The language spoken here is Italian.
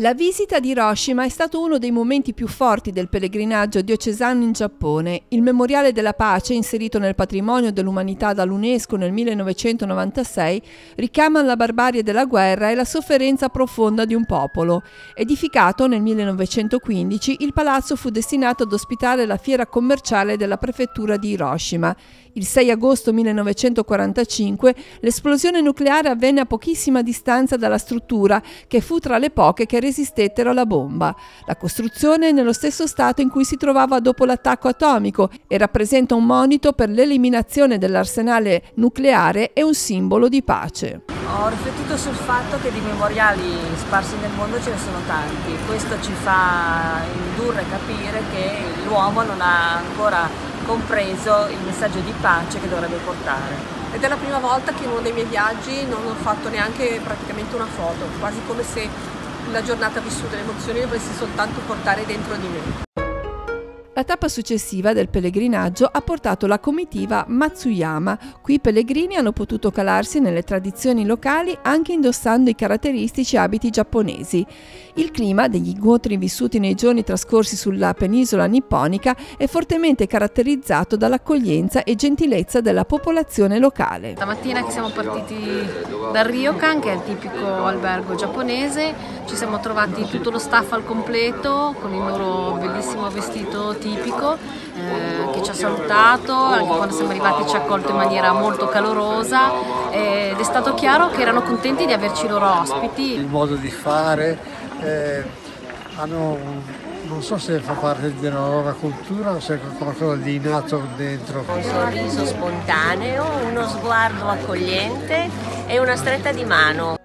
La visita di Hiroshima è stato uno dei momenti più forti del pellegrinaggio diocesano in Giappone. Il Memoriale della Pace, inserito nel patrimonio dell'umanità dall'UNESCO nel 1996, richiama la barbarie della guerra e la sofferenza profonda di un popolo. Edificato nel 1915, il palazzo fu destinato ad ospitare la fiera commerciale della prefettura di Hiroshima. Il 6 agosto 1945 l'esplosione nucleare avvenne a pochissima distanza dalla struttura, che fu tra le poche che resistettero alla bomba. La costruzione è nello stesso stato in cui si trovava dopo l'attacco atomico e rappresenta un monito per l'eliminazione dell'arsenale nucleare e un simbolo di pace. Ho riflettuto sul fatto che di memoriali sparsi nel mondo ce ne sono tanti. Questo ci fa indurre a capire che l'uomo non ha ancora compreso il messaggio di pace che dovrebbe portare. Ed è la prima volta che in uno dei miei viaggi non ho fatto neanche praticamente una foto, quasi come se la giornata vissuta, le emozioni le volessi soltanto portare dentro di me. La tappa successiva del pellegrinaggio ha portato la comitiva Matsuyama. Qui i pellegrini hanno potuto calarsi nelle tradizioni locali anche indossando i caratteristici abiti giapponesi. Il clima degli incontri vissuti nei giorni trascorsi sulla penisola nipponica è fortemente caratterizzato dall'accoglienza e gentilezza della popolazione locale. Stamattina che siamo partiti dal Ryokan, che è il tipico albergo giapponese, ci siamo trovati tutto lo staff al completo con il loro bellissimo vestito tipico che ci ha salutato, anche quando siamo arrivati ci ha accolto in maniera molto calorosa ed è stato chiaro che erano contenti di averci loro ospiti. Il modo di fare, non so se fa parte della loro cultura o se è qualcosa di innato dentro. Un sorriso spontaneo, uno sguardo accogliente e una stretta di mano.